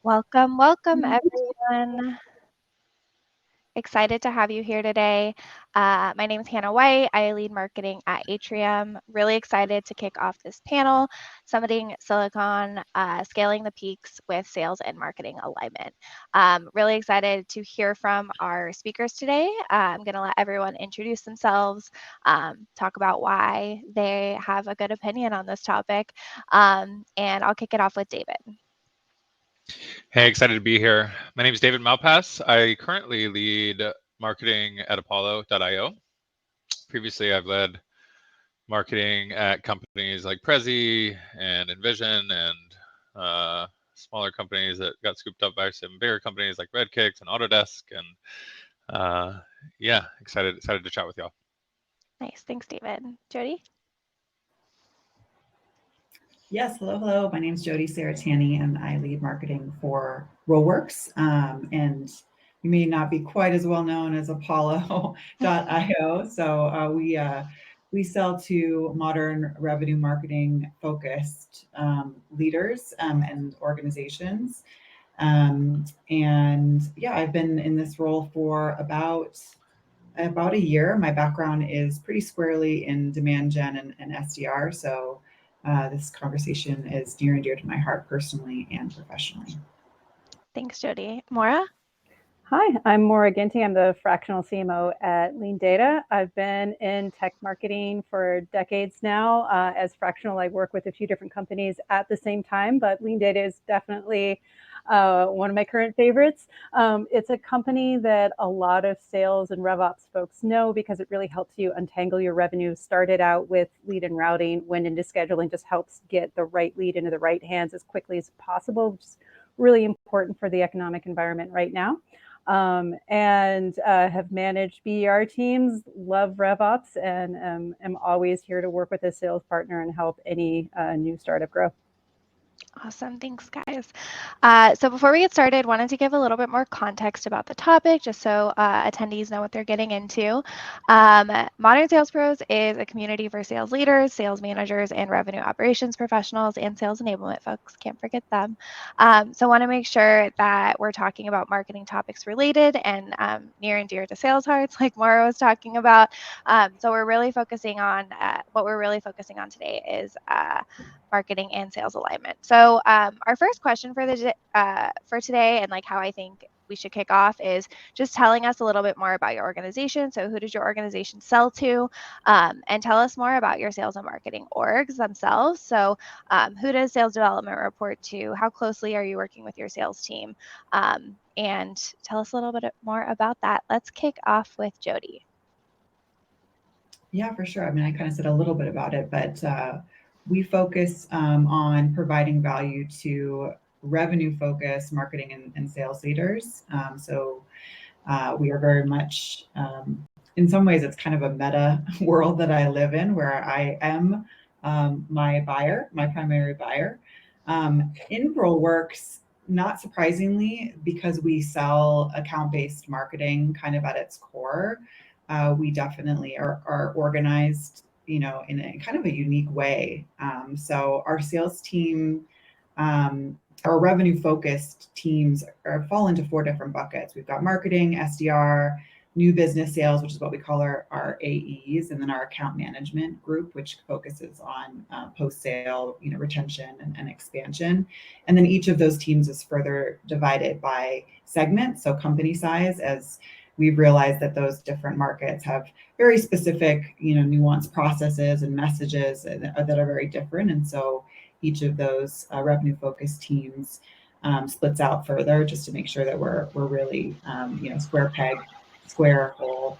Welcome everyone. Excited to have you here today. My name is Hannah White. I lead marketing at Atrium. Really excited to kick off this panel, Summiting Silicon, Scaling the Peaks with Sales and Marketing Alignment. Really excited to hear from our speakers today. I'm going to let everyone introduce themselves, talk about why they have a good opinion on this topic, and I'll kick it off with David. Hey, excited to be here. My name is David Malpass. I currently lead marketing at Apollo.io. Previously, I've led marketing at companies like Prezi and Envision and smaller companies that got scooped up by some bigger companies like Redkicks and Autodesk. And yeah, excited to chat with y'all. Nice. Thanks, David. Jody? Yes, hello. My name is Jody Saratani, and I lead marketing for Roleworks. And we may not be quite as well known as Apollo.io. So we sell to modern revenue marketing focused leaders and organizations. And yeah, I've been in this role for about a year. My background is pretty squarely in demand gen and SDR. So this conversation is near and dear to my heart personally and professionally. Thanks, Jody. Maura? Hi, I'm Maura Ginty. I'm the fractional CMO at Lean Data. I've been in tech marketing for decades now. As fractional, I work with a few different companies at the same time, but Lean Data is definitely one of my current favorites. It's a company that a lot of sales and RevOps folks know because it really helps you untangle your revenue. Started out with lead and routing, went into scheduling, just helps get the right lead into the right hands as quickly as possible, which is really important for the economic environment right now. And have managed BER teams, love RevOps, and am always here to work with a sales partner and help any new startup grow. Awesome. Thanks, guys. So before we get started, wanted to give a little bit more context about the topic, just so attendees know what they're getting into. Modern Sales Pros is a community for sales leaders, sales managers, and revenue operations professionals, and sales enablement folks. Can't forget them. So want to make sure that we're talking about marketing topics related and near and dear to sales hearts, like Maura was talking about. So we're really focusing on, what we're really focusing on today is marketing and sales alignment. So our first question for today, and like how I think we should kick off, is just telling us a little bit more about your organization. So who does your organization sell to? And tell us more about your sales and marketing orgs themselves. So who does sales development report to? How closely are you working with your sales team? And tell us a little bit more about that. Let's kick off with Jody. Yeah, for sure. I mean, I kind of said a little bit about it, but we focus on providing value to revenue-focused marketing and sales leaders. So we are very much, in some ways, it's kind of a meta world that I live in, where I am my primary buyer. In Roleworks, not surprisingly, because we sell account-based marketing kind of at its core, we definitely are organized, in a kind of a unique way. So our sales team, our revenue-focused teams fall into 4 different buckets. We've got marketing, SDR, new business sales, which is what we call our AEs, and then our account management group, which focuses on post-sale, retention and expansion. And then each of those teams is further divided by segment, so company size, as we've realized that those different markets have very specific, nuanced processes and messages that are very different. And so each of those revenue-focused teams splits out further just to make sure that we're really, square peg, square hole.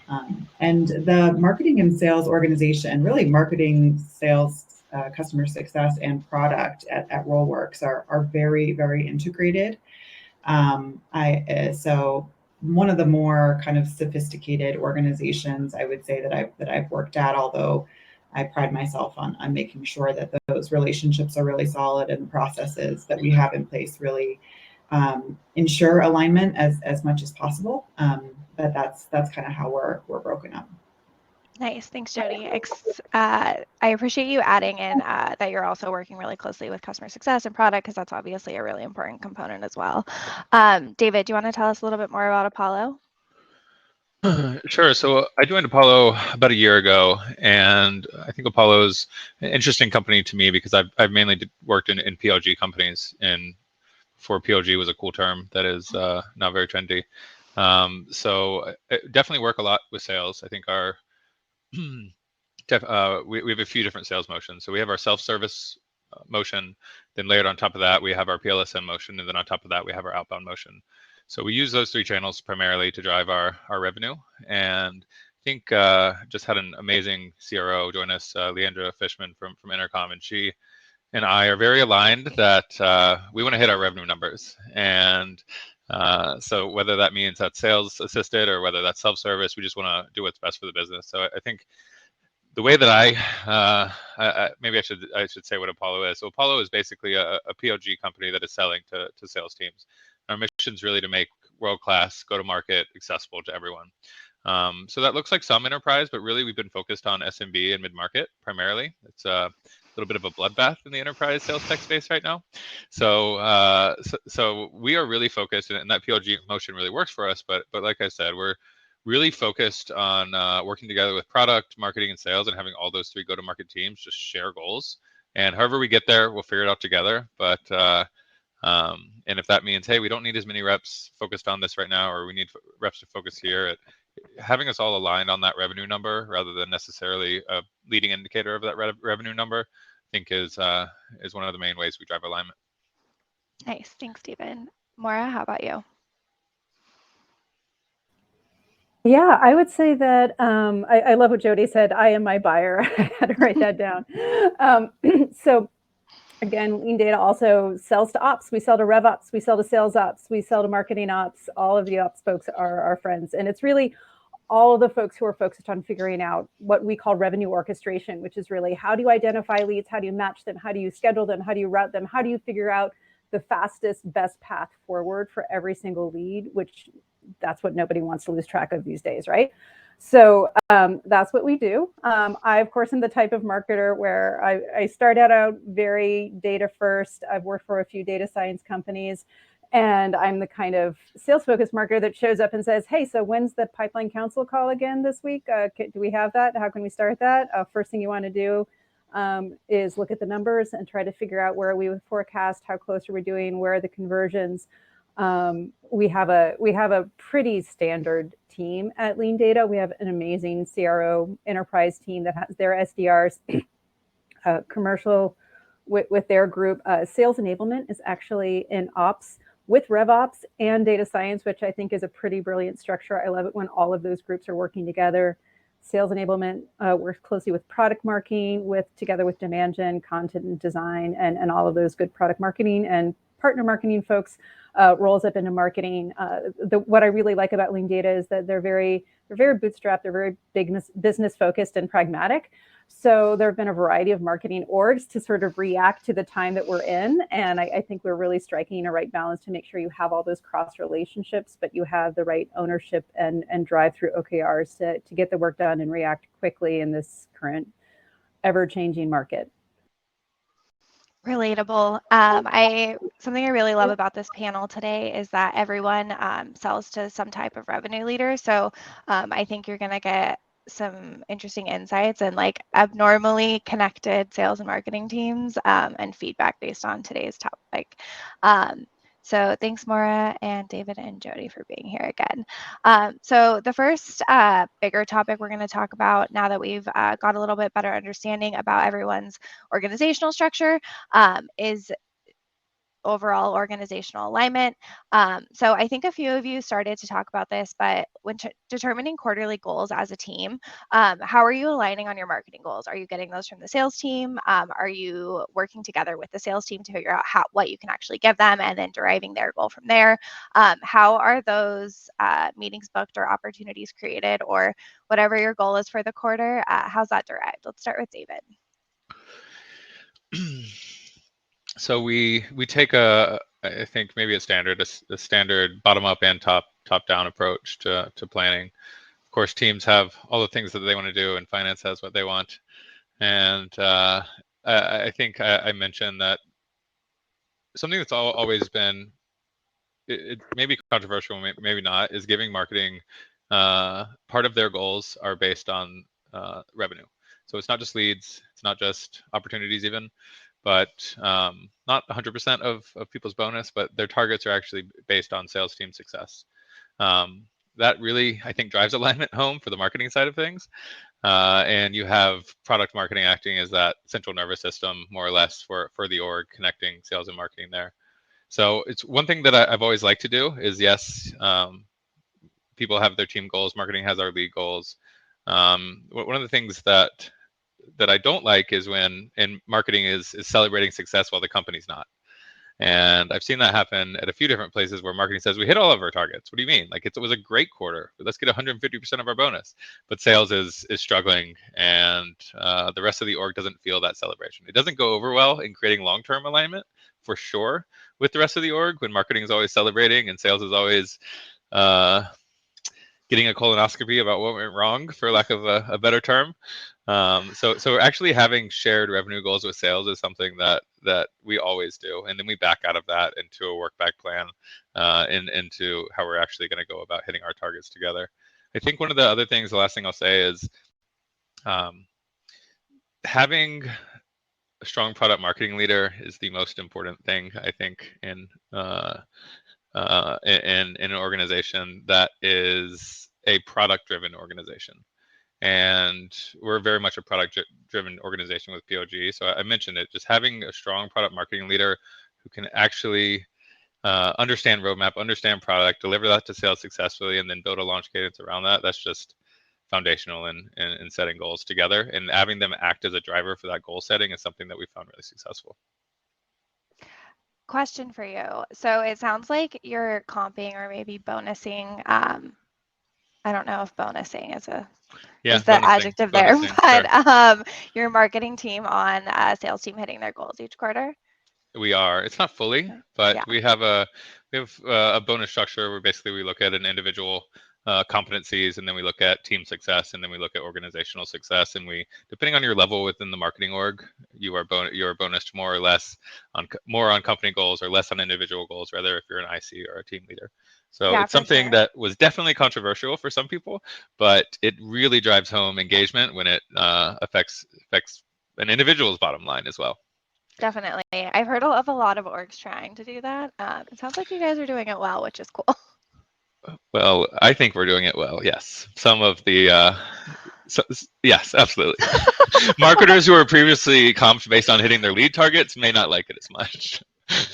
And the marketing and sales organization, really marketing, sales, customer success, and product at Roleworks are very, very integrated. So one of the more kind of sophisticated organizations, I would say, that I've worked at, although I pride myself on making sure that those relationships are really solid and the processes that we have in place really ensure alignment as much as possible. But that's kind of how we're broken up. Nice. Thanks, Jody. I appreciate you adding in that you're also working really closely with customer success and product, because that's obviously a really important component as well. David, do you want to tell us a little bit more about Apollo? Sure. So I joined Apollo about a year ago, and I think Apollo is an interesting company to me because I've mainly worked in PLG companies, and before PLG was a cool term that is now very trendy. So I definitely work a lot with sales. I think our we have a few different sales motions. So we have our self-service motion, then layered on top of that, we have our PLSM motion, and then on top of that, we have our outbound motion. So we use those three channels primarily to drive our revenue. And I think just had an amazing CRO join us, Leandra Fishman from Intercom, and she and I are very aligned that we want to hit our revenue numbers. And so whether that means that's sales assisted or whether that's self-service, we just want to do what's best for the business. So I think the way that maybe I should say what Apollo is. So Apollo is basically a PLG company that is selling to sales teams. Our mission is really to make world-class go-to-market accessible to everyone. So that looks like some enterprise, but really we've been focused on SMB and mid-market primarily. It's a little bit of a bloodbath in the enterprise sales tech space right now. So we are really focused, and that PLG motion really works for us. But like I said, we're really focused on working together with product, marketing, and sales, and having all those three go-to-market teams just share goals. And however we get there, we'll figure it out together. But and if that means, hey, we don't need as many reps focused on this right now, or we need reps to focus here, having us all aligned on that revenue number rather than necessarily a leading indicator of that revenue number, I think is one of the main ways we drive alignment. Nice. Thanks, Stephen. Maura, how about you? Yeah, I would say that I love what Jody said. I am my buyer. I had to write that down. So again, Lean Data also sells to ops. We sell to rev ops. We sell to sales ops. We sell to marketing ops. All of the ops folks are our friends. And it's really all of the folks who are focused on figuring out what we call revenue orchestration, which is really how do you identify leads? How do you match them? How do you schedule them? How do you route them? How do you figure out the fastest, best path forward for every single lead, which that's what nobody wants to lose track of these days, right? So that's what we do. I, of course, am the type of marketer where I started out very data first. I've worked for a few data science companies, and I'm the kind of sales-focused marketer that shows up and says, hey, so when's the pipeline council call again this week? Do we have that? How can we start that? First thing you want to do is look at the numbers and try to figure out where are we with forecast, how close are we doing, where are the conversions. We have a pretty standard team at Lean Data. We have an amazing CRO enterprise team that has their SDRs, commercial with their group. Sales enablement is actually in ops with RevOps and data science, which I think is a pretty brilliant structure. I love it when all of those groups are working together. Sales enablement works closely with product marketing, together with demand gen, content and design, and all of those good product marketing and partner marketing folks rolls up into marketing. What I really like about Lean Data is that they're very bootstrapped, they're very business focused and pragmatic. So there have been a variety of marketing orgs to sort of react to the time that we're in. And I think we're really striking a right balance to make sure you have all those cross relationships, but you have the right ownership and drive through OKRs to get the work done and react quickly in this current ever-changing market. Relatable. Something I really love about this panel today is that everyone sells to some type of revenue leader. So I think you're going to get some interesting insights and like abnormally connected sales and marketing teams and feedback based on today's topic. So thanks, Maura and David and Jody, for being here again. So the first bigger topic we're going to talk about now that we've got a little bit better understanding about everyone's organizational structure is overall organizational alignment. So I think a few of you started to talk about this, but when determining quarterly goals as a team, how are you aligning on your marketing goals? Are you getting those from the sales team? Are you working together with the sales team to figure out what you can actually give them and then deriving their goal from there? How are those meetings booked or opportunities created, or whatever your goal is for the quarter? How's that derived? Let's start with David. So we take I think maybe a standard bottom up and top down approach to planning. Of course, teams have all the things that they want to do, and finance has what they want. And I think I mentioned that something that's always been, it may be controversial, maybe not, is giving marketing part of their goals are based on revenue. So it's not just leads, it's not just opportunities even, but not 100% of people's bonus, but their targets are actually based on sales team success. That really, I think, drives alignment home for the marketing side of things. And you have product marketing acting as that central nervous system, more or less, for the org, connecting sales and marketing there. So it's one thing that I've always liked to do is, yes, people have their team goals, marketing has our lead goals. One of the things that I don't like is when marketing is celebrating success while the company's not. And I've seen that happen at a few different places where marketing says, we hit all of our targets. What do you mean? Like, it was a great quarter. Let's get 150% of our bonus. But sales is struggling, and the rest of the org doesn't feel that celebration. It doesn't go over well in creating long-term alignment, for sure, with the rest of the org, when marketing is always celebrating and sales is always getting a colonoscopy about what went wrong, for lack of a better term. So actually having shared revenue goals with sales is something that we always do, and then we back out of that into a work back plan, into how we're actually going to go about hitting our targets together. I think one of the other things, the last thing I'll say is having a strong product marketing leader is the most important thing, I think, in an organization that is a product-driven organization. And we're very much a product-driven organization with POG. So I mentioned it, just having a strong product marketing leader who can actually understand roadmap, understand product, deliver that to sales successfully, and then build a launch cadence around that. That's just foundational in setting goals together. And having them act as a driver for that goal setting is something that we found really successful. Question for you. So it sounds like you're comping or maybe bonusing. I don't know if bonusing is the adjective there, but sure. Your marketing team on sales team hitting their goals each quarter. We are. It's not fully, but yeah. we have a bonus structure where basically we look at an individual competencies, and then we look at team success, and then we look at organizational success, and we, depending on your level within the marketing org, you are bonused more or less on company goals or less on individual goals, rather if you're an IC or a team leader. So yeah, it's something that was definitely controversial for some people, but it really drives home engagement when it affects an individual's bottom line as well. Definitely. I've heard of a lot of orgs trying to do that. It sounds like you guys are doing it well, which is cool. Well, I think we're doing it well, yes. Some of the, yes, absolutely. Marketers who were previously comped based on hitting their lead targets may not like it as much.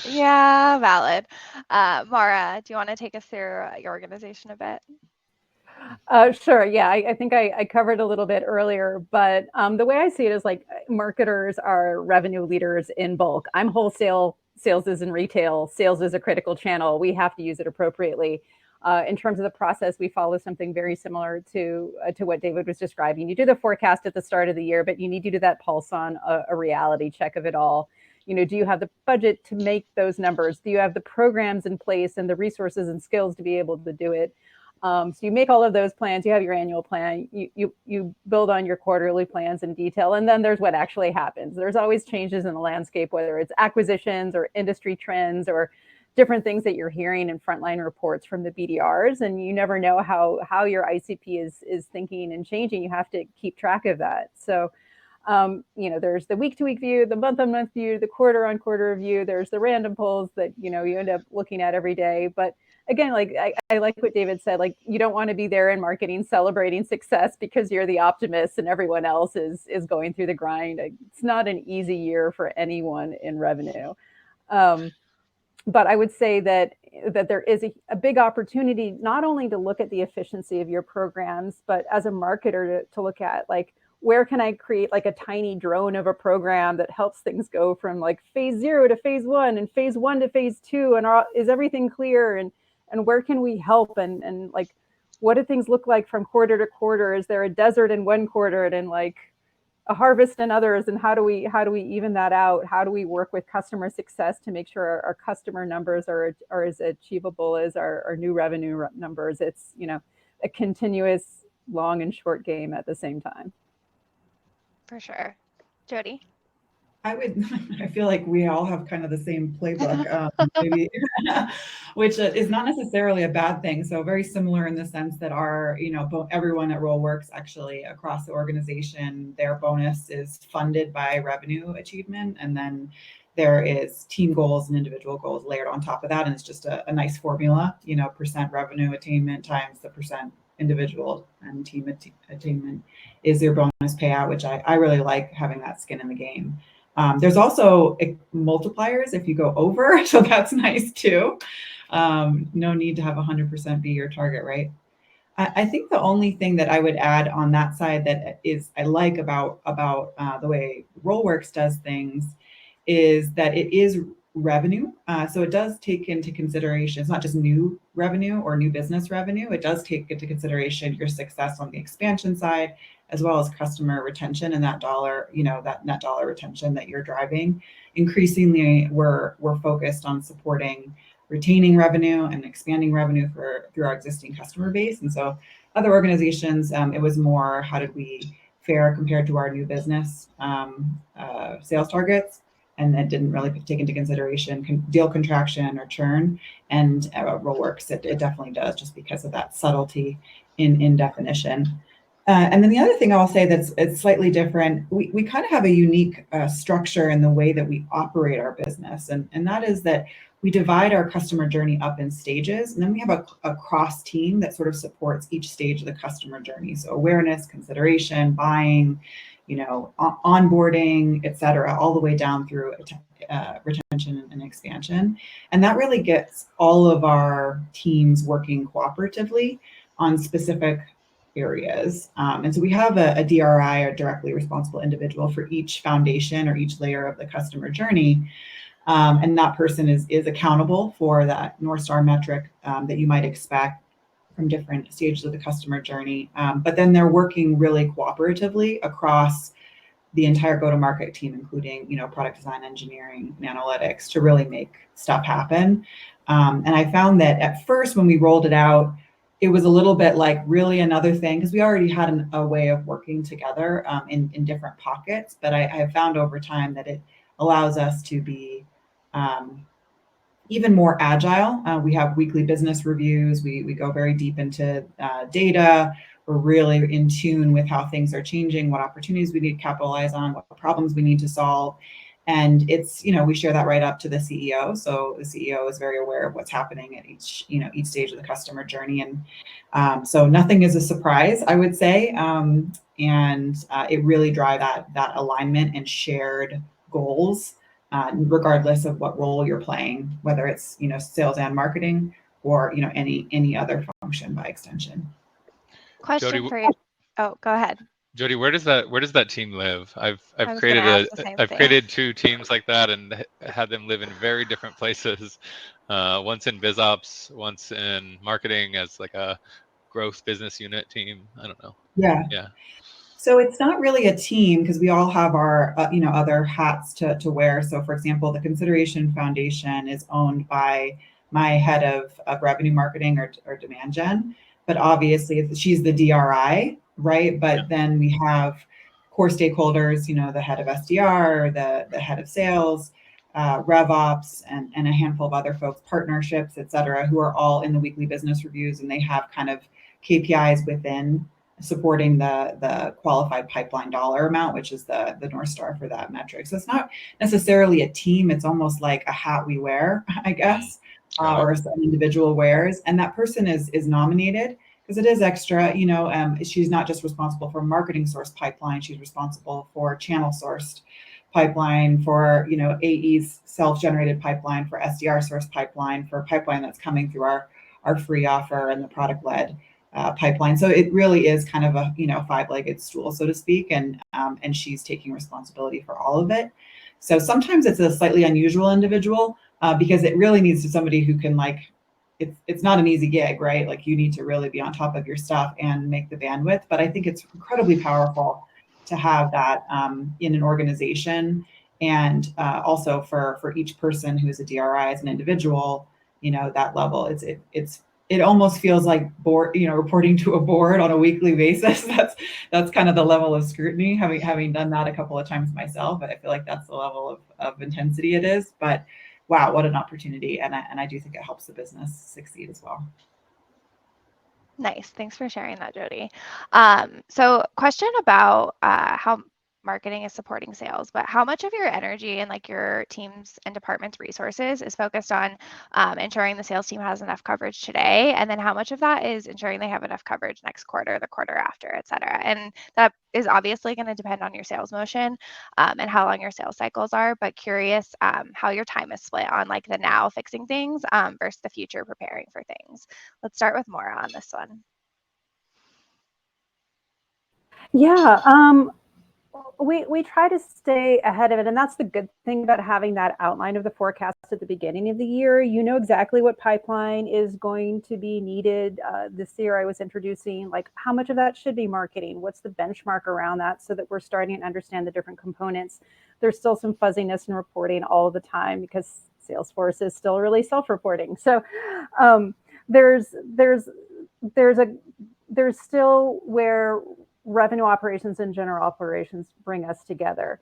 Yeah, valid. Mara, do you want to take us through your organization a bit? Sure. Yeah, I think I covered a little bit earlier, but the way I see it is like marketers are revenue leaders in bulk. I'm wholesale, sales is in retail, sales is a critical channel. We have to use it appropriately. In terms of the process, we follow something very similar to what David was describing. You do the forecast at the start of the year, but you need to do that pulse on a reality check of it all. You know, do you have the budget to make those numbers? Do you have the programs in place and the resources and skills to be able to do it? So you make all of those plans, you have your annual plan, you build on your quarterly plans in detail, and then there's what actually happens. There's always changes in the landscape, whether it's acquisitions or industry trends or different things that you're hearing in frontline reports from the BDRs, and you never know how your ICP is thinking and changing. You have to keep track of that. So, you know, there's the week-to-week view, the month-on-month view, the quarter-on-quarter view. There's the random polls that, you know, you end up looking at every day. But again, like I like what David said, like you don't want to be there in marketing celebrating success because you're the optimist and everyone else is going through the grind. It's not an easy year for anyone in revenue. But I would say that there is a big opportunity not only to look at the efficiency of your programs, but as a marketer to look at like, where can I create like a tiny drone of a program that helps things go from like phase 0 to phase 1 and phase 1 to phase 2, and is everything clear, and where can we help, and like what do things look like from quarter to quarter? Is there a desert in one quarter and like a harvest in others, and how do we even that out? How do we work with customer success to make sure our customer numbers are as achievable as our new revenue numbers? It's, you know, a continuous long and short game at the same time. For sure. Jody? I feel like we all have kind of the same playbook, maybe, which is not necessarily a bad thing. So very similar in the sense that everyone at Roleworks actually across the organization, their bonus is funded by revenue achievement. And then there is team goals and individual goals layered on top of that. And it's just a nice formula, percent revenue attainment times the percent individual and team attainment is your bonus payout, which I really like having that skin in the game. There's also multipliers if you go over, so that's nice too. No need to have 100% be your target, right? I think the only thing that I would add on that side that is I like about the way Roleworks does things is that it is revenue. So it does take into consideration, it's not just new revenue or new business revenue. It does take into consideration your success on the expansion side, as well as customer retention and that dollar, that net dollar retention that you're driving. Increasingly, we're focused on supporting retaining revenue and expanding revenue through our existing customer base. And so other organizations, it was more, how did we fare compared to our new business sales targets? And it didn't really take into consideration deal contraction or churn. And Roleworks, it definitely does, just because of that subtlety in definition. And then the other thing I'll say it's slightly different, we kind of have a unique structure in the way that we operate our business. And that is that we divide our customer journey up in stages, and then we have a cross team that sort of supports each stage of the customer journey. So awareness, consideration, buying, onboarding, et cetera, all the way down through retention and expansion. And that really gets all of our teams working cooperatively on specific areas. And so we have a DRI, or directly responsible individual, for each foundation or each layer of the customer journey. And that person is accountable for that North Star metric that you might expect from different stages of the customer journey. But then they're working really cooperatively across the entire go-to-market team, including, product design, engineering, and analytics, to really make stuff happen. And I found that at first, when we rolled it out, it was a little bit like really another thing, because we already had a way of working together in different pockets. But I have found over time that it allows us to be even more agile. We have weekly business reviews. We go very deep into data. We're really in tune with how things are changing, what opportunities we need to capitalize on, what problems we need to solve. And it's, we share that right up to the CEO. So the CEO is very aware of what's happening at each stage of the customer journey. And so nothing is a surprise, I would say. And it really drives that alignment and shared goals, regardless of what role you're playing, whether it's, sales and marketing, or, any other function by extension. Question Jody, for you. Oh, go ahead. Jody, where does that team live? I've created created 2 teams like that and had them live in very different places. Once in BizOps, once in marketing as like a growth business unit team. I don't know. Yeah. So it's not really a team, because we all have our other hats to wear. So for example, the Consideration Foundation is owned by my head of revenue marketing or demand gen, but obviously she's the DRI, right? But then we have core stakeholders, the head of SDR, the head of sales, RevOps, and a handful of other folks, partnerships, et cetera, who are all in the weekly business reviews, and they have kind of KPIs within supporting the qualified pipeline dollar amount, which is the North Star for that metric. So it's not necessarily a team. It's almost like a hat we wear, I guess, or an individual wears. And that person is nominated because it is extra. She's not just responsible for marketing source pipeline. She's responsible for channel sourced pipeline, for AE's self-generated pipeline, for SDR source pipeline, for pipeline that's coming through our free offer and the product-led pipeline. So it really is kind of a 5-legged stool, so to speak, and she's taking responsibility for all of it. So sometimes it's a slightly unusual individual because it really needs to somebody who can it's not an easy gig, right? Like you need to really be on top of your stuff and make the bandwidth. But I think it's incredibly powerful to have that in an organization, and also for each person who is a DRI as an individual, that level. It's it almost feels like board, reporting to a board on a weekly basis. That's kind of the level of scrutiny, having done that a couple of times myself. I feel like that's the level of intensity it is. But wow, what an opportunity. And I do think it helps the business succeed as well. Nice. Thanks for sharing that, Jody. So question about how marketing is supporting sales, but how much of your energy and like your team's and department's resources is focused on ensuring the sales team has enough coverage today? And then how much of that is ensuring they have enough coverage next quarter, the quarter after, et cetera? And that is obviously going to depend on your sales motion and how long your sales cycles are, but curious how your time is split on like the now fixing things versus the future preparing for things. Let's start with Maura on this one. Yeah, we try to stay ahead of it, and that's the good thing about having that outline of the forecast at the beginning of the year. You know exactly what pipeline is going to be needed. This year I was introducing like how much of that should be marketing, what's the benchmark around that, so that we're starting to understand the different components. There's still some fuzziness in reporting all the time because Salesforce is still really self-reporting. So there's still where revenue operations and general operations bring us together.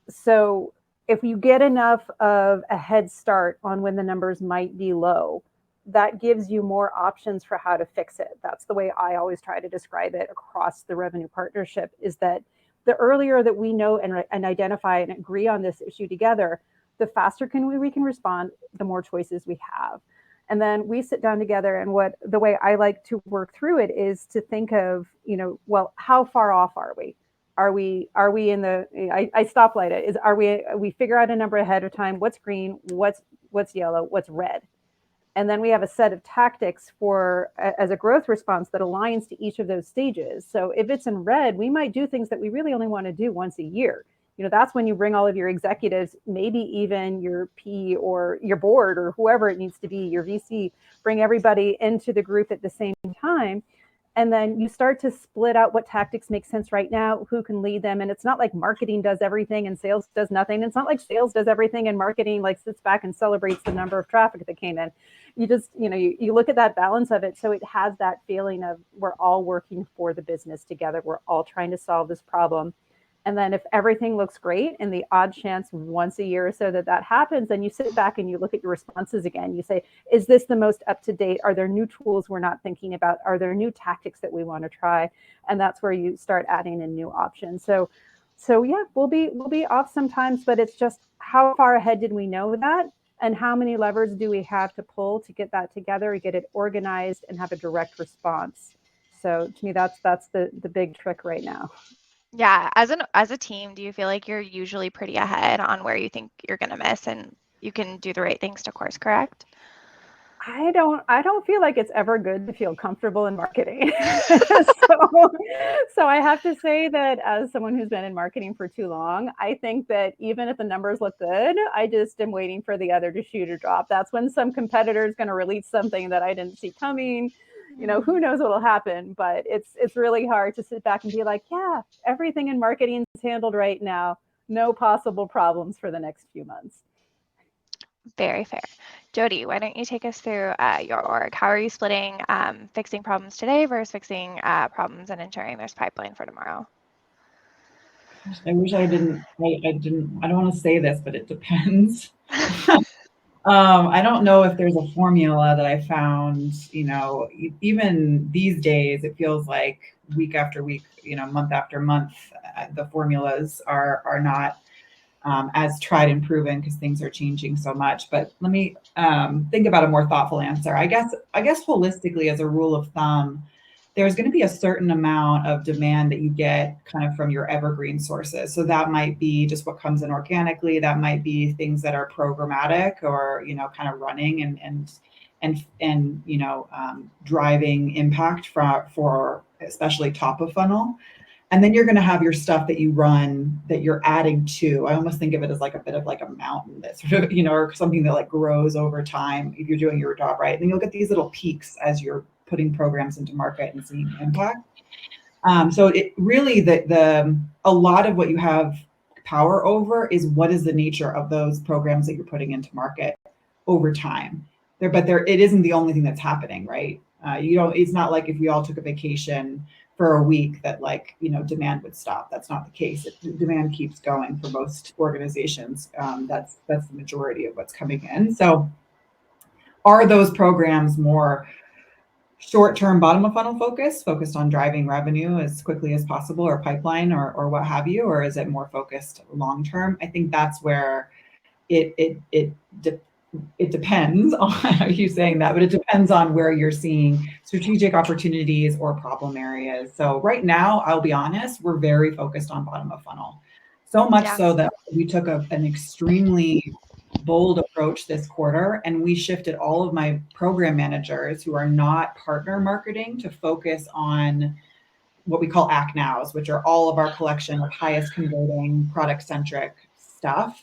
So if you get enough of a head start on when the numbers might be low, that gives you more options for how to fix it. That's the way I always try to describe it across the revenue partnership, is that the earlier that we know and identify and agree on this issue together, the faster we can respond, the more choices we have. And then we sit down together, and the way I like to work through it is to think of, well, how far off are we? Are we in the, I stoplight it, we figure out a number ahead of time, what's green, what's yellow, what's red. And then we have a set of tactics as a growth response that aligns to each of those stages. So if it's in red, we might do things that we really only want to do once a year. That's when you bring all of your executives, maybe even your P or your board or whoever it needs to be, your VC, bring everybody into the group at the same time. And then you start to split out what tactics make sense right now, who can lead them. And it's not like marketing does everything and sales does nothing. It's not like sales does everything and marketing like sits back and celebrates the number of traffic that came in. You just, you look at that balance of it. So it has that feeling of we're all working for the business together. We're all trying to solve this problem. And then if everything looks great, and the odd chance once a year or so that happens, then you sit back and you look at your responses again. You say, is this the most up to date? Are there new tools we're not thinking about? Are there new tactics that we want to try? And that's where you start adding in new options. So yeah, we'll be off sometimes, but it's just how far ahead did we know that? And how many levers do we have to pull to get that together, get it organized, and have a direct response? So to me, that's the big trick right now. Yeah, as a team, do you feel like you're usually pretty ahead on where you think you're going to miss, and you can do the right things to course correct? I don't feel like it's ever good to feel comfortable in marketing. So I have to say that as someone who's been in marketing for too long, I think that even if the numbers look good, I just am waiting for the other shoe to drop. That's when some competitor is going to release something that I didn't see coming. Who knows what'll happen, but it's really hard to sit back and be like, yeah, everything in marketing is handled right now. No possible problems for the next few months. Very fair. Jody, why don't you take us through your org? How are you splitting fixing problems today versus fixing problems and ensuring there's pipeline for tomorrow? I wish I didn't. I don't want to say this, but it depends. I don't know if there's a formula that I found. Even these days, it feels like week after week, month after month, the formulas are not as tried and proven because things are changing so much. But let me think about a more thoughtful answer. I guess holistically, as a rule of thumb, there's going to be a certain amount of demand that you get kind of from your evergreen sources. So that might be just what comes in organically. That might be things that are programmatic or, kind of running and driving impact for especially top of funnel. And then you're going to have your stuff that you run that you're adding to. I almost think of it as like a bit of like a mountain that sort of, or something that like grows over time if you're doing your job right. And then you'll get these little peaks as you're putting programs into market and seeing impact. So it really, a lot of what you have power over is what is the nature of those programs that you're putting into market over time. it isn't the only thing that's happening, right? It's not like if we all took a vacation for a week that demand would stop. That's not the case. Demand keeps going for most organizations. That's the majority of what's coming in. So are those programs more short-term bottom of funnel focused on driving revenue as quickly as possible, or pipeline, or what have you, or is it more focused long-term? I think that's where it depends on, I keep saying that, but it depends on where you're seeing strategic opportunities or problem areas. So right now, I'll be honest, we're very focused on bottom of funnel. So much so that we took an extremely bold approach this quarter, and we shifted all of my program managers who are not partner marketing to focus on what we call act nows, which are all of our collection of highest converting product centric stuff,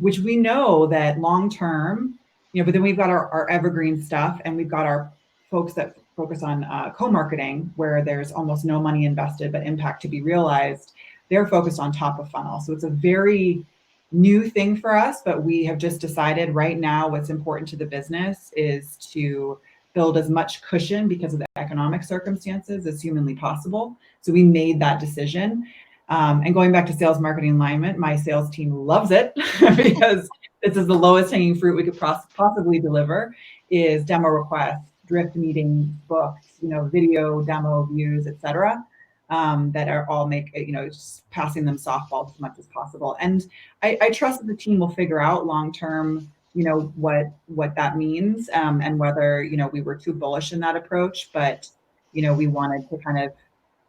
which we know that long term, but then we've got our evergreen stuff, and we've got our folks that focus on co-marketing, where there's almost no money invested but impact to be realized. They're focused on top of funnel. So it's a very new thing for us, but we have just decided right now what's important to the business is to build as much cushion because of the economic circumstances as humanly possible. So we made that decision. And going back to sales marketing alignment, my sales team loves it because this is the lowest hanging fruit we could possibly deliver, is demo requests, drift meetings, books, video demo views, etc. That are all just passing them softballs as much as possible. And I trust that the team will figure out long-term, what that means, and whether, we were too bullish in that approach, but, we wanted to kind of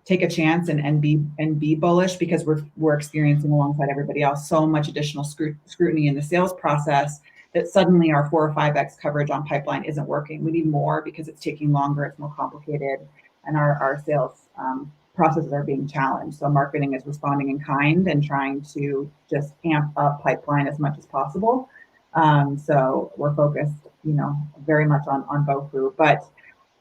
take a chance and be bullish, because we're experiencing alongside everybody else so much additional scrutiny in the sales process that suddenly our 4 or 5x coverage on pipeline isn't working. We need more because it's taking longer, it's more complicated, and our sales processes are being challenged. So marketing is responding in kind and trying to just amp up pipeline as much as possible. So we're focused, very much on both group. But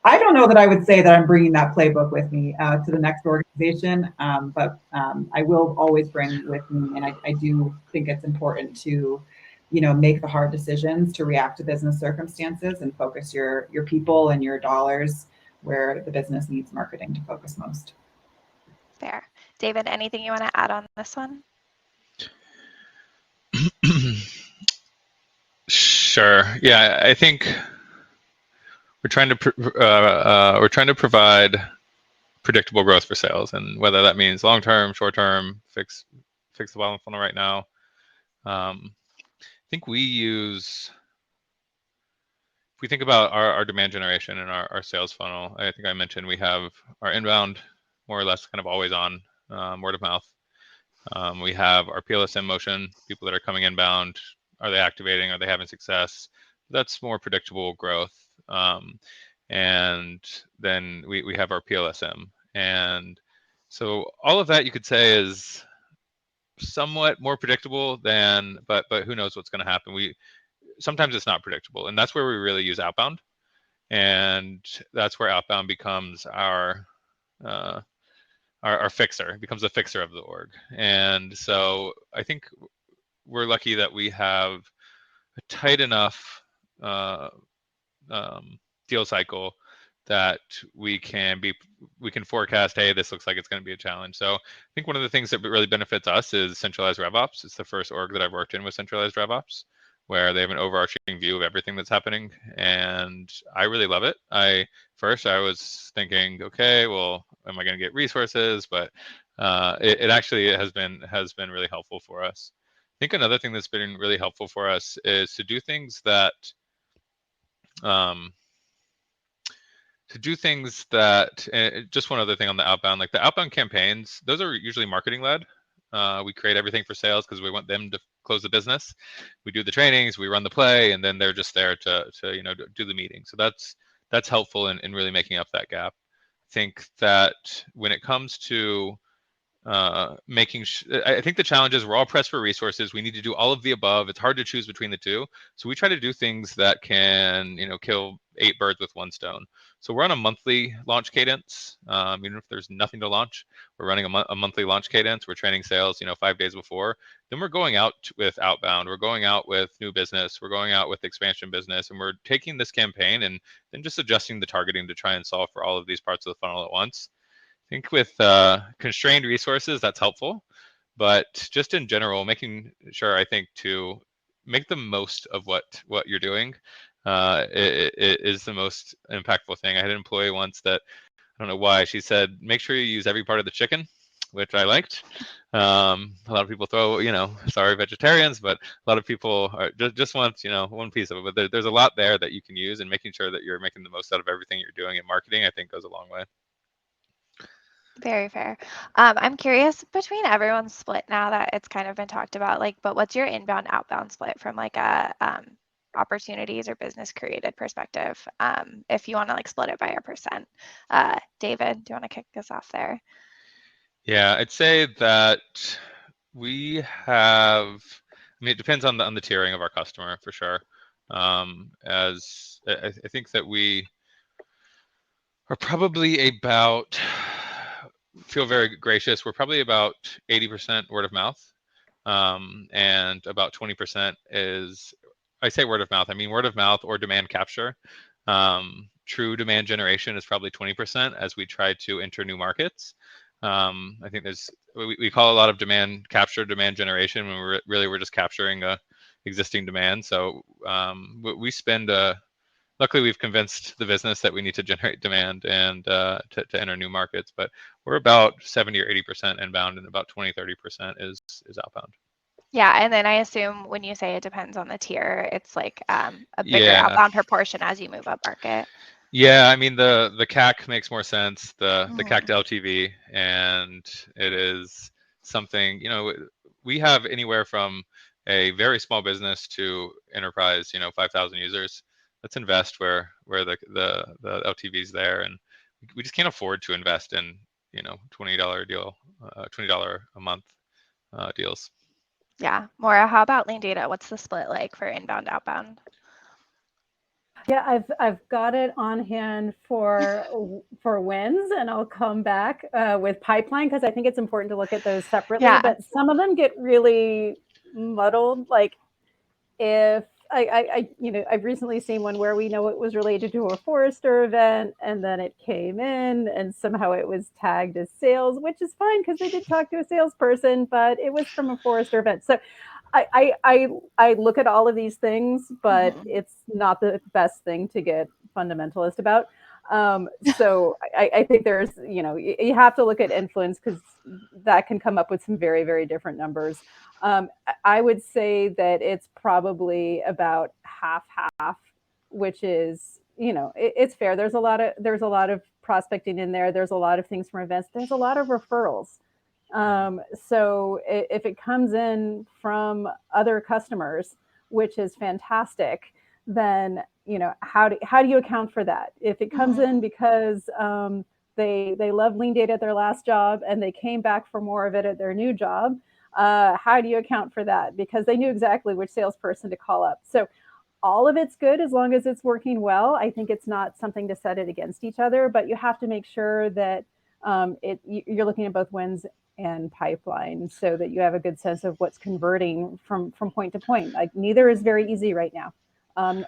I don't know that I would say that I'm bringing that playbook with me to the next organization, but I will always bring with me, and I do think it's important to, make the hard decisions to react to business circumstances and focus your people and your dollars where the business needs marketing to focus most. Fair. David, anything you want to add on this one? Sure. Yeah, I think we're trying to provide predictable growth for sales, and whether that means long term, short term, fix the bottom funnel right now. I think if we think about our demand generation and our sales funnel, I think I mentioned we have our inbound more or less kind of always on, word of mouth. We have our PLSM motion, people that are coming inbound. Are they activating? Are they having success? That's more predictable growth. And then we have our PLSM. And so all of that you could say is somewhat more predictable than, but who knows what's going to happen. Sometimes it's not predictable, and that's where we really use outbound. And that's where outbound becomes our fixer. It becomes a fixer of the org. And so I think we're lucky that we have a tight enough deal cycle that we can forecast, hey, this looks like it's going to be a challenge. So I think one of the things that really benefits us is centralized RevOps. It's the first org that I've worked in with centralized RevOps, where they have an overarching view of everything that's happening, and I really love it. First I was thinking, okay, well, am I going to get resources? But it actually has been really helpul for us. I think another thing that's been really helpful for us is to do things that just one other thing on the outbound, like the outbound campaigns, those are usually marketing led. We create everything for sales because we want them to close the business. We do the trainings, we run the play, and then they're just there to do the meeting. So that's helpful in really making up that gap. I think that when it comes to I think the challenge is we're all pressed for resources. We need to do all of the above. It's hard to choose between the two. So we try to do things that can, kill 8 birds with 1 stone. So we're on a monthly launch cadence. Even if there's nothing to launch, we're running a monthly launch cadence. We're training sales, 5 days before. Then we're going out with outbound. We're going out with new business. We're going out with expansion business. And we're taking this campaign and then just adjusting the targeting to try and solve for all of these parts of the funnel at once. I think with constrained resources, that's helpful. But just in general, making sure, I think, to make the most of what you're doing it is the most impactful thing. I had an employee once that, I don't know why, she said, make sure you use every part of the chicken, which I liked. A lot of people throw, sorry vegetarians, but a lot of people just want, one piece of it. But there's a lot there that you can use, and making sure that you're making the most out of everything you're doing in marketing, I think, goes a long way. Very fair. I'm curious, between everyone's split now that it's kind of been talked about, but what's your inbound outbound split from a opportunities or business created perspective? If you want to split it by a percent. David, do you want to kick us off there? Yeah, I'd say that we have, it depends on the tiering of our customer for sure. As I think that we are probably about, feel very gracious, we're probably about 80% word of mouth, and about 20% is, I say word of mouth, I mean word of mouth or demand capture. True demand generation is probably 20% as we try to enter new markets. I think we call a lot of demand capture demand generation when we're just capturing existing demand. So we spend luckily, we've convinced the business that we need to generate demand and to enter new markets. But we're about 70 or 80% inbound, and about 20-30% is outbound. Yeah, and then I assume when you say it depends on the tier, it's a bigger outbound proportion as you move up market. Yeah, I mean the CAC makes more sense, the CAC to LTV, and it is something, we have anywhere from a very small business to enterprise, 5,000 users. Let's invest where the LTV is there, and we just can't afford to invest in $20 deal, $20 a month deals. Yeah, Maura, how about Lean Data? What's the split like for inbound outbound? Yeah, I've got it on hand for wins, and I'll come back with pipeline because I think it's important to look at those separately. Yeah. But some of them get really muddled. Like if I've recently seen one where we know it was related to a Forrester event, and then it came in, and somehow it was tagged as sales, which is fine because they did talk to a salesperson, but it was from a Forrester event. So I look at all of these things, but it's not the best thing to get fundamentalist about. So I think there's, you have to look at influence because that can come up with some very, very different numbers. I would say that it's probably about half, which is, it's fair. There's a lot of prospecting in there. There's a lot of things from events. There's a lot of referrals. So if it comes in from other customers, which is fantastic, then, how do you account for that? If it comes in because they love Lean Data at their last job and they came back for more of it at their new job, how do you account for that? Because they knew exactly which salesperson to call up. So all of it's good as long as it's working well. I think it's not something to set it against each other, but you have to make sure that you're looking at both wins and pipeline so that you have a good sense of what's converting from point to point. Like neither is very easy right now.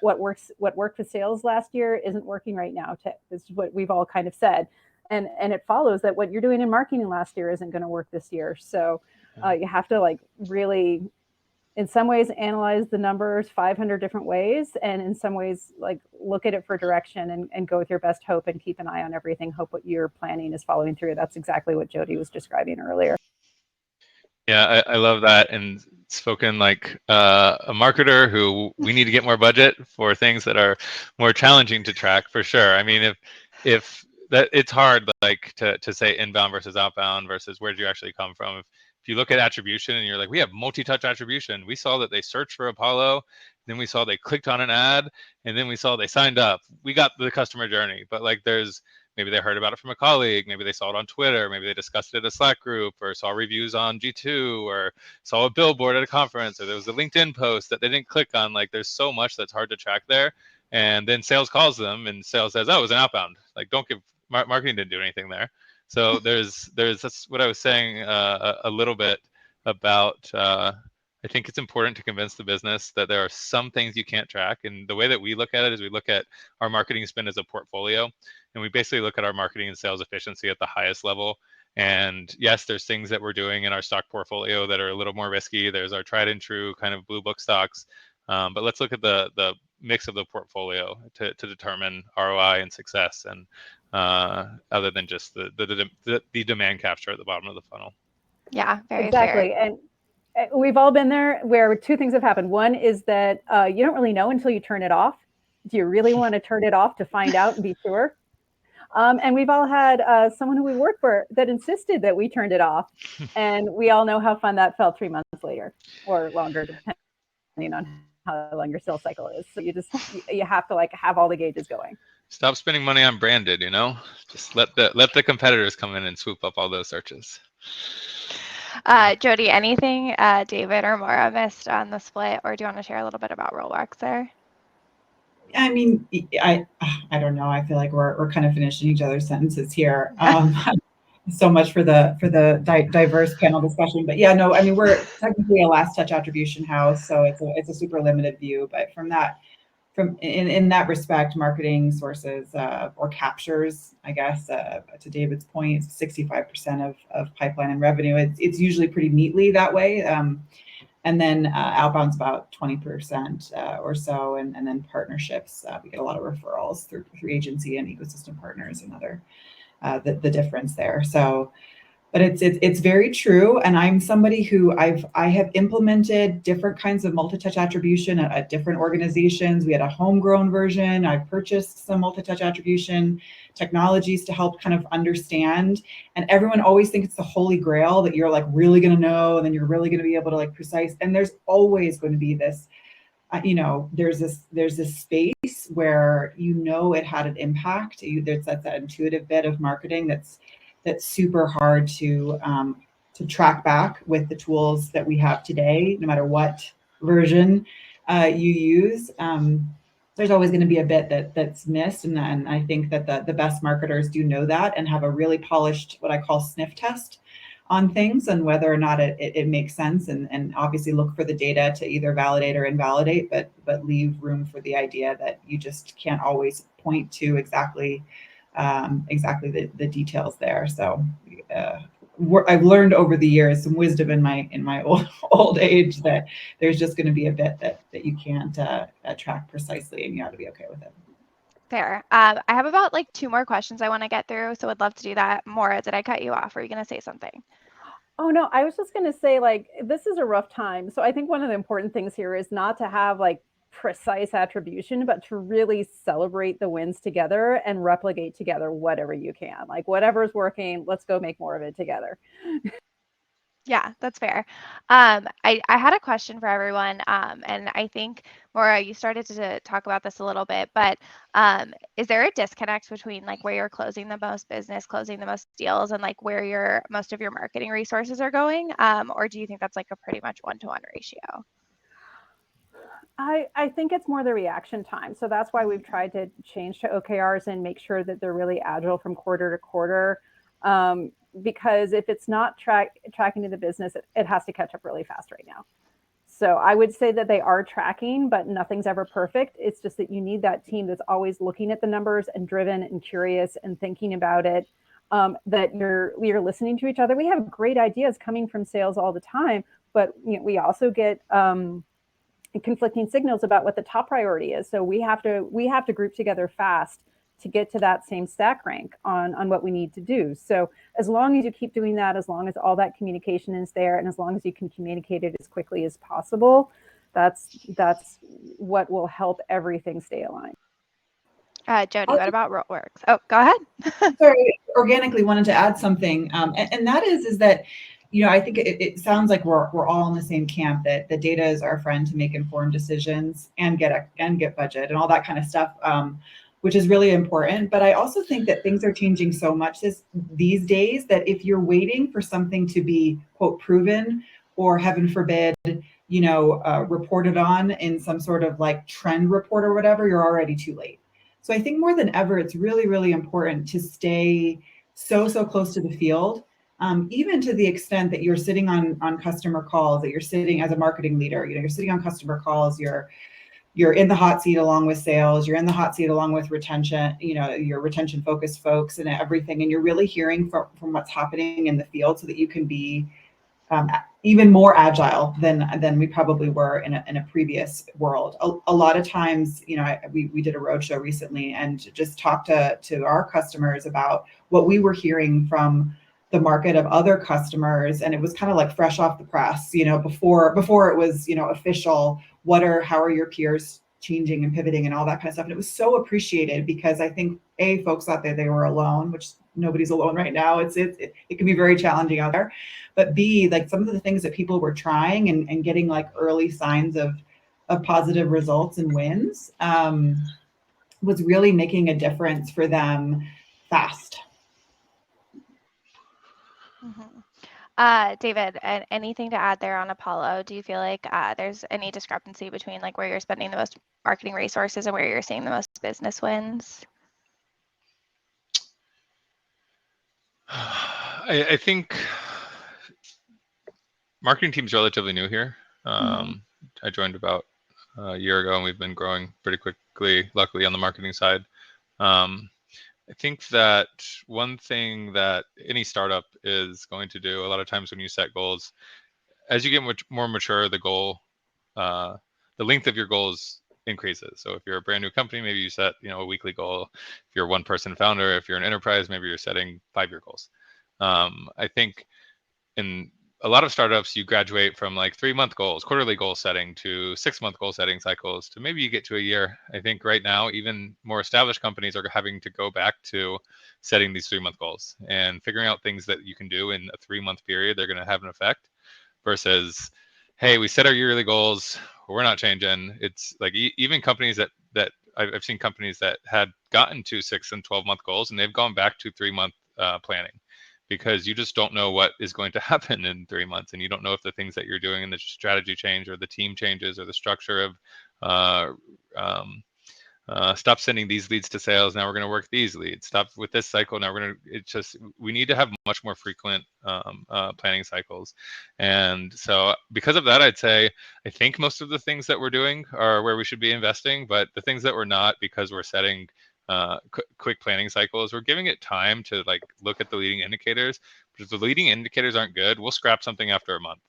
What worked with sales last year isn't working right now. This is what we've all kind of said. And it follows that what you're doing in marketing last year isn't going to work this year. So you have to really, in some ways, analyze the numbers 500 different ways. And in some ways, look at it for direction and go with your best hope and keep an eye on everything. Hope what you're planning is following through. That's exactly what Jody was describing earlier. Yeah, I llove that. And spoken like a marketer who we need to get more budget for things that are more challenging to track for sure. I mean, if that it's hard to say inbound versus outbound versus where did you actually come from. If you look at attribution and you're like, we have multi-touch attribution. We saw that they searched for Apollo, then we saw they clicked on an ad, and then we saw they signed up. We got the customer journey, but there's maybe they heard about it from a colleague, maybe they saw it on Twitter, maybe they discussed it in a Slack group, or saw reviews on G2, or saw a billboard at a conference, or there was a LinkedIn post that they didn't click on. Like, there's so much that's hard to track there. And then sales calls them, and sales says, oh, it was an outbound. Like, don't give, marketing didn't do anything there. So there's that's what I was saying a little bit about. I think it's important to convince the business that there are some things you can't track. And the way that we look at it is we look at our marketing spend as a portfolio, and we basically look at our marketing and sales efficiency at the highest level. And yes, there's things that we're doing in our stock portfolio that are a little more risky. There's our tried and true kind of blue book stocks. But let's look at the mix of the portfolio to determine ROI and success, and other than just the demand capture at the bottom of the funnel. Yeah, very exactly. fair. And we've all been there where two things have happened. One is that you don't really know until you turn it off. Do you really want to turn it off to find out and be sure? And we've all had someone who we work for that insisted that we turned it off. And we all know how fun that felt 3 months later or longer, depending on how long your sales cycle is. So you have to like have all the gauges going. Stop spending money on branded, just let the competitors come in and swoop up all those searches. Jody, anything David or Maura missed on the split, or do you want to share a little bit about Roleworks there? I mean, I don't know. I feel like we're kind of finishing each other's sentences here. So much for the diverse panel discussion, but yeah, no, I mean, we're technically a last touch attribution house, so it's a super limited view. But in that respect, marketing sources or captures, I guess, to David's point, 65% of pipeline and revenue. It's usually pretty neatly that way. And then outbound's about 20% or so, and then partnerships. We get a lot of referrals through agency and ecosystem partners and other the difference there. So, but it's very true. And I'm somebody who I have implemented different kinds of multi-touch attribution at different organizations. We had a homegrown version. I've purchased some multi-touch attribution technologies to help kind of understand. And everyone always thinks it's the holy grail that you're like really going to know, and then you're really going to be able to like precise. And there's always going to be this, there's this space where it had an impact. That's that intuitive bit of marketing that's super hard to track back with the tools that we have today, no matter what version you use. There's always going to be a bit that's missed, and I think that the best marketers do know that and have a really polished, what I call sniff test on things and whether or not it makes sense, and obviously look for the data to either validate or invalidate, but leave room for the idea that you just can't always point to exactly the details there. So I've learned over the years some wisdom in my old age that there's just going to be a bit that you can't track precisely, and you have to be okay with it. Fair. I have about like 2 more questions I want to get through, so I'd love to do that. Maura, did I cut you off? Or are you going to say something? Oh, no, I was just going to say, like, this is a rough time. So I think one of the important things here is not to have like precise attribution, but to really celebrate the wins together and replicate together whatever you can. Like, whatever's working, let's go make more of it together. Yeah, that's fair. I had a question for everyone, and I think, Maura, you started to talk about this a little bit, but is there a disconnect between like where you're closing the most business, closing the most deals, and like where most of your marketing resources are going? Or do you think that's like a pretty much 1-to-1 ratio? I think it's more the reaction time. So that's why we've tried to change to OKRs and make sure that they're really agile from quarter to quarter. Because if it's not tracking to the business, it has to catch up really fast right now. So I would say that they are tracking, but nothing's ever perfect. It's just that you need that team that's always looking at the numbers and driven and curious and thinking about it, that you're listening to each other. We have great ideas coming from sales all the time, but we also get conflicting signals about what the top priority is. So we have to group together fast to get to that same stack rank on what we need to do. So as long as you keep doing that, as long as all that communication is there, and as long as you can communicate it as quickly as possible, that's what will help everything stay aligned. Jody, what about Roleworks? Oh, go ahead. Sorry, organically wanted to add something, and that is that, I think it sounds like we're all in the same camp, that the data is our friend to make informed decisions and get budget and all that kind of stuff. which is really important. But I also think that things are changing so much these days that if you're waiting for something to be, quote, proven, or heaven forbid, reported on in some sort of like trend report or whatever, you're already too late. So I think more than ever, it's really, really important to stay so close to the field, even to the extent that you're sitting on customer calls, that you're sitting as a marketing leader, you're sitting on customer calls, you're in the hot seat along with sales, you're in the hot seat along with retention, your retention focused folks and everything. And you're really hearing from what's happening in the field so that you can be even more agile than we probably were in a previous world. A lot of times, we did a roadshow recently and just talked to our customers about what we were hearing from the market of other customers, and it was kind of like fresh off the press, before it was, official. How are your peers changing and pivoting and all that kind of stuff? And it was so appreciated because I think folks thought that they were alone, which nobody's alone right now. It can be very challenging out there. But B, like some of the things that people were trying and getting like early signs of positive results and wins was really making a difference for them fast. David, anything to add there on Apollo? Do you feel like there's any discrepancy between like where you're spending the most marketing resources and where you're seeing the most business wins? I think marketing team's relatively new here. I joined about a year ago, and we've been growing pretty quickly, luckily, on the marketing side. I think that one thing that any startup is going to do a lot of times when you set goals, as you get more mature, the goal, the length of your goals increases. So if you're a brand new company, maybe you set a weekly goal. If you're a one-person founder, if you're an enterprise, maybe you're setting 5-year goals. I think in a lot of startups, you graduate from like 3-month goals, quarterly goal setting, to 6-month goal setting cycles, to maybe you get to a year. I think right now, even more established companies are having to go back to setting these 3-month goals and figuring out things that you can do in a 3-month period. They're going to have an effect versus, hey, we set our yearly goals, we're not changing. It's like even companies that I've seen companies that had gotten to 6 and 12-month goals, and they've gone back to 3-month planning, because you just don't know what is going to happen in 3 months, and you don't know if the things that you're doing in the strategy change or the team changes or the structure of stop sending these leads to sales, now we're going to work these leads, stop with this cycle, now we need to have much more frequent planning cycles. And so because of that, I'd say I think most of the things that we're doing are where we should be investing, but the things that we're not, because we're setting quick planning cycles, we're giving it time to like look at the leading indicators. But if the leading indicators aren't good, we'll scrap something after a month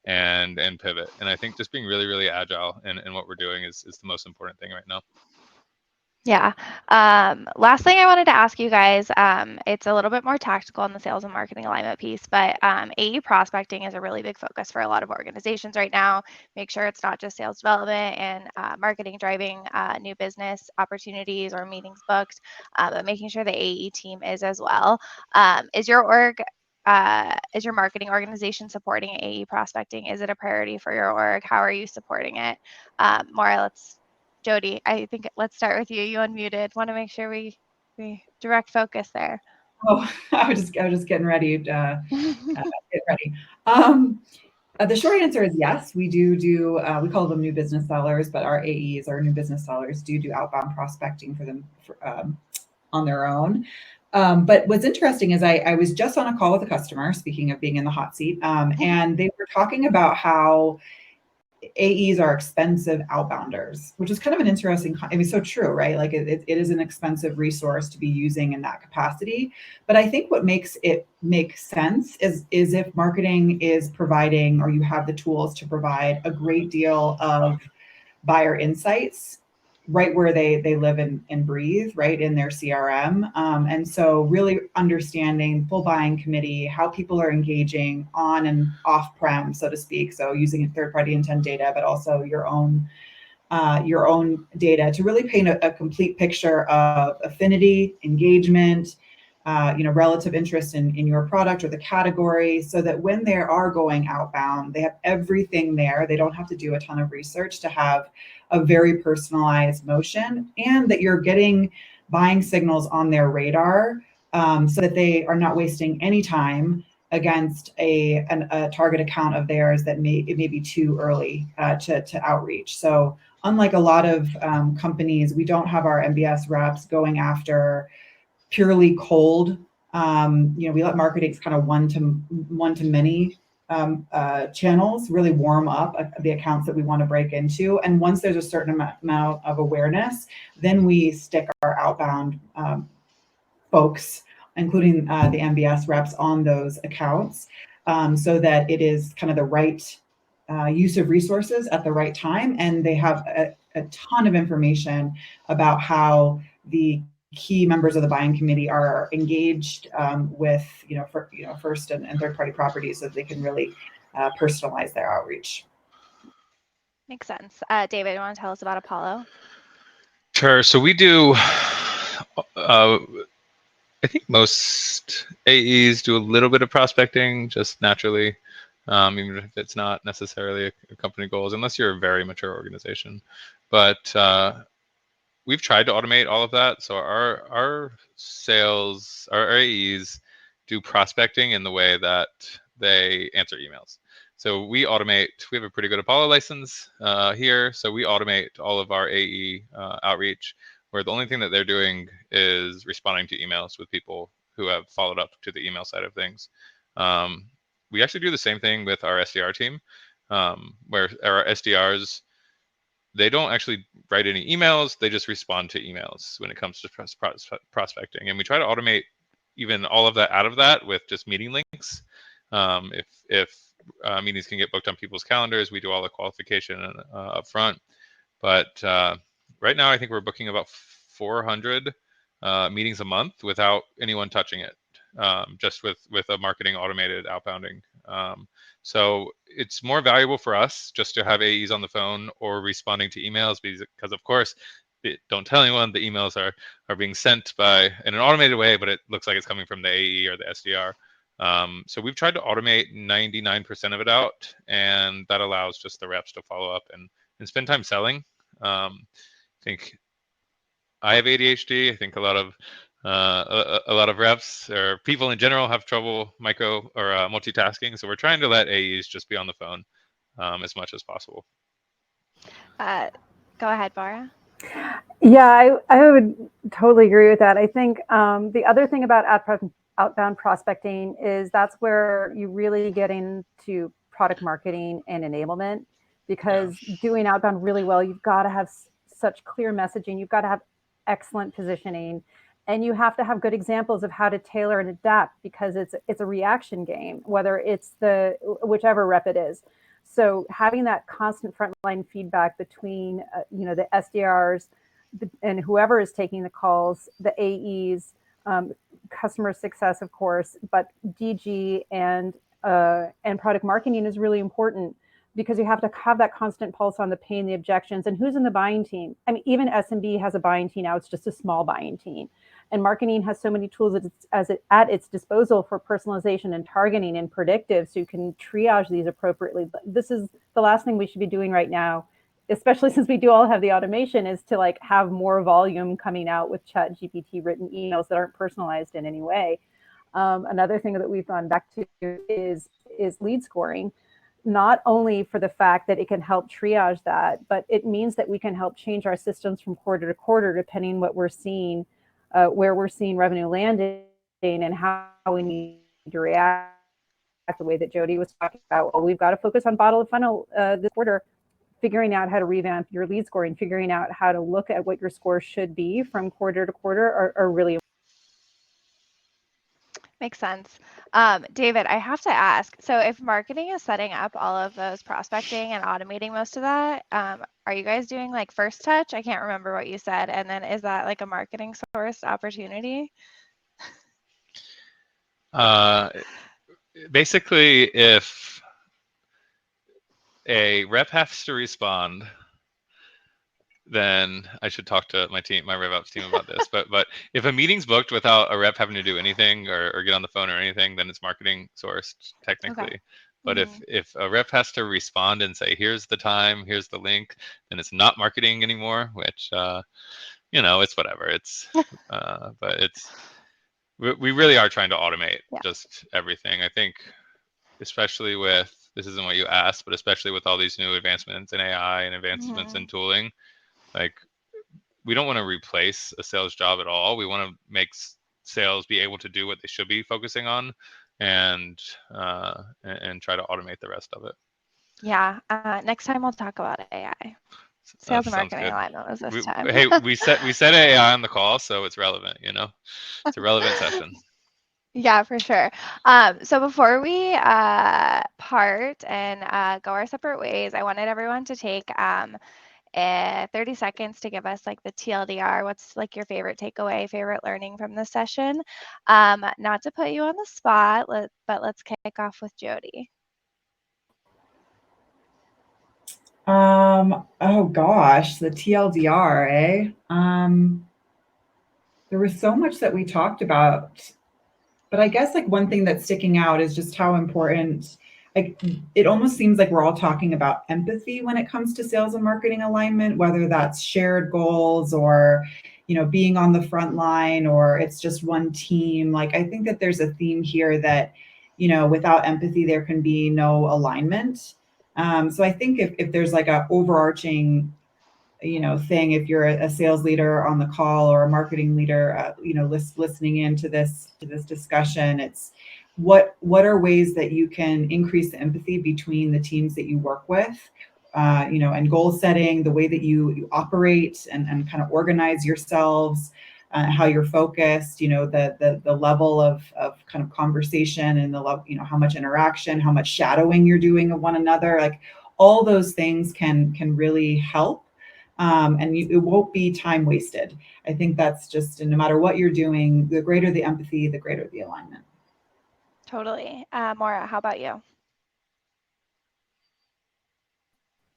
and pivot. And I think just being really, really agile in what we're doing is the most important thing right now. Yeah. Last thing I wanted to ask you guys, it's a little bit more tactical on the sales and marketing alignment piece, but AE prospecting is a really big focus for a lot of organizations right now. Make sure it's not just sales development and marketing driving new business opportunities or meetings booked, but making sure the AE team is as well. Is your marketing organization supporting AE prospecting? Is it a priority for your org? How are you supporting it? Maura, Jody, I think let's start with you. You unmuted. Want to make sure we direct focus there. Oh, I was just getting ready to get ready. The short answer is yes. We do we call them new business sellers, but our AEs, our new business sellers, do outbound prospecting for them on their own. But what's interesting is I was just on a call with a customer, speaking of being in the hot seat, and they were talking about how AEs are expensive outbounders, which is kind of an interesting, so true, right? Like it is an expensive resource to be using in that capacity. But I think what makes it make sense is if marketing is providing, or you have the tools to provide a great deal of buyer insights right where they live and breathe, right in their CRM. And so really understanding full buying committee, how people are engaging on and off-prem, so to speak. So using third-party intent data, but also your own data to really paint a complete picture of affinity, engagement, relative interest in your product or the category, so that when they are going outbound, they have everything there. They don't have to do a ton of research to have a very personalized motion, and that you're getting buying signals on their radar, so that they are not wasting any time against a target account of theirs that may be too early to outreach. So unlike a lot of companies, we don't have our MBS reps going after purely cold. We let marketing's kind of one to many channels really warm up the accounts that we want to break into. And once there's a certain amount of awareness, then we stick our outbound folks, including the MBS reps, on those accounts, so that it is kind of the right use of resources at the right time, and they have a ton of information about how the key members of the buying committee are engaged with first and third party properties, so that they can really personalize their outreach. Makes sense. David, you want to tell us about Apollo? Sure. So we do, I think most AEs do a little bit of prospecting just naturally, even if it's not necessarily a company goals, unless you're a very mature organization. But we've tried to automate all of that. So our sales, our AEs do prospecting in the way that they answer emails. So we automate, we have a pretty good Apollo license here. So we automate all of our AE outreach, where the only thing that they're doing is responding to emails with people who have followed up to the email side of things. We actually do the same thing with our SDR team, where our SDRs, they don't actually write any emails. They just respond to emails when it comes to prospecting. And we try to automate even all of that out of that with just meeting links. If meetings can get booked on people's calendars, we do all the qualification up front. But right now, I think we're booking about 400 meetings a month without anyone touching it, just with a marketing automated outbounding. So it's more valuable for us just to have AEs on the phone or responding to emails, because of course, don't tell anyone, the emails are being sent in an automated way, but it looks like it's coming from the AE or the SDR. So we've tried to automate 99% of it out, and that allows just the reps to follow up and spend time selling. I think I have ADHD. I think a lot of reps or people in general have trouble multitasking. So we're trying to let AEs just be on the phone as much as possible. Go ahead, Bara. Yeah, I would totally agree with that. I think the other thing about outbound prospecting is that's where you really get into product marketing and enablement, because doing outbound really well, you've got to have such clear messaging. You've got to have excellent positioning, and you have to have good examples of how to tailor and adapt, because it's a reaction game, whether it's whichever rep it is. So having that constant frontline feedback between the SDRs and whoever is taking the calls, the AEs, customer success, of course, but DG and product marketing is really important, because you have to have that constant pulse on the pain, the objections, and who's in the buying team. I mean, even SMB has a buying team now. It's just a small buying team. And marketing has so many tools at its disposal for personalization and targeting and predictive, so you can triage these appropriately. But this is the last thing we should be doing right now, especially since we do all have the automation, is to have more volume coming out with ChatGPT written emails that aren't personalized in any way. Another thing that we've gone back to is lead scoring. Not only for the fact that it can help triage that, but it means that we can help change our systems from quarter to quarter, depending what we're seeing, where we're seeing revenue landing, and how we need to react. The way that Jody was talking about, well, we've got to focus on bottom of funnel this quarter, figuring out how to revamp your lead scoring, figuring out how to look at what your score should be from quarter to quarter are really important. Makes sense. David, I have to ask, so if marketing is setting up all of those prospecting and automating most of that, are you guys doing first touch? I can't remember what you said. And then is that a marketing source opportunity? Basically, if a rep has to respond, then I should talk to my RevOps team about this. But if a meeting's booked without a rep having to do anything or get on the phone or anything, then it's marketing sourced technically. Okay. But if a rep has to respond and say, here's the time, here's the link, then it's not marketing anymore, which it's whatever. It's, but we really are trying to automate just everything. I think, especially with, this isn't what you asked, but especially with all these new advancements in AI and advancements in tooling, like, we don't want to replace a sales job at all. We want to make sales be able to do what they should be focusing on, and try to automate the rest of it. Yeah. Next time we'll talk about AI. Sales and marketing alignment was this time. Hey, we said AI on the call, so it's relevant. It's a relevant session. Yeah, for sure. So before we part and go our separate ways, I wanted everyone to take 30 seconds to give us like the TLDR. What's like your favorite takeaway, favorite learning from this session? Not to put you on the spot, but let's kick off with Jody. Oh gosh, the TLDR, eh? There was so much that we talked about, but I guess like one thing that's sticking out is just how important, like, it almost seems like we're all talking about empathy when it comes to sales and marketing alignment, whether that's shared goals or, being on the front line, or it's just one team. Like, I think that there's a theme here that, without empathy, there can be no alignment. So I think if there's like a overarching thing, if you're a sales leader on the call or a marketing leader, listening into this discussion, it's what are ways that you can increase the empathy between the teams that you work with, and goal setting, the way that you operate and kind of organize yourselves, how you're focused, the level of kind of conversation and the level, how much interaction, how much shadowing you're doing of one another. Like, all those things can really help. And it won't be time wasted. I think that's just, no matter what you're doing, the greater the empathy, the greater the alignment. Totally. Maura, how about you?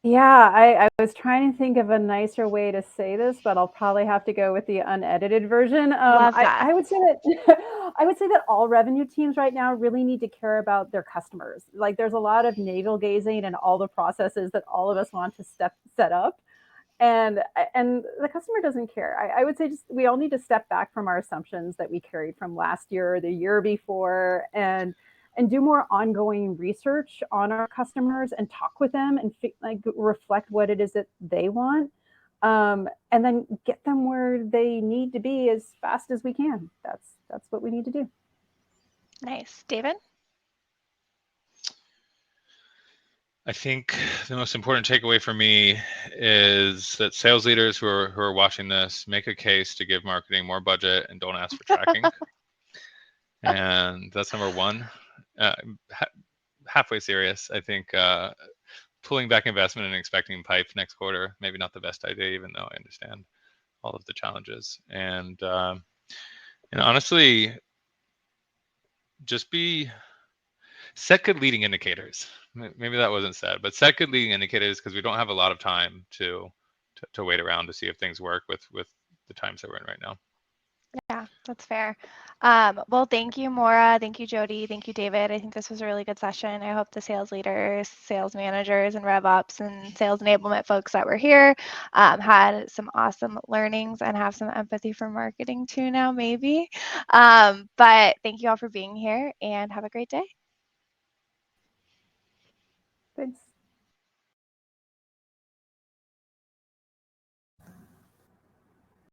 Yeah, I was trying to think of a nicer way to say this, but I'll probably have to go with the unedited version. Love that. I would say that I would say that all revenue teams right now really need to care about their customers. Like, there's a lot of navel gazing and all the processes that all of us want to set up, and the customer doesn't care. I would say just we all need to step back from our assumptions that we carried from last year or the year before, and do more ongoing research on our customers and talk with them and reflect what it is that they want, and then get them where they need to be as fast as we can. That's what we need to do. Nice. David? I think the most important takeaway for me is that sales leaders who are watching this, make a case to give marketing more budget and don't ask for tracking. And that's number one. Halfway serious, I think pulling back investment and expecting pipe next quarter, maybe not the best idea, even though I understand all of the challenges. And honestly, just set good leading indicators. Maybe that wasn't said, but set good leading indicators, because we don't have a lot of time to wait around to see if things work with the times that we're in right now. Yeah, that's fair. Well, thank you, Maura. Thank you, Jody. Thank you, David. I think this was a really good session. I hope the sales leaders, sales managers, and rev ops and sales enablement folks that were here had some awesome learnings and have some empathy for marketing too now, maybe. But thank you all for being here, and have a great day.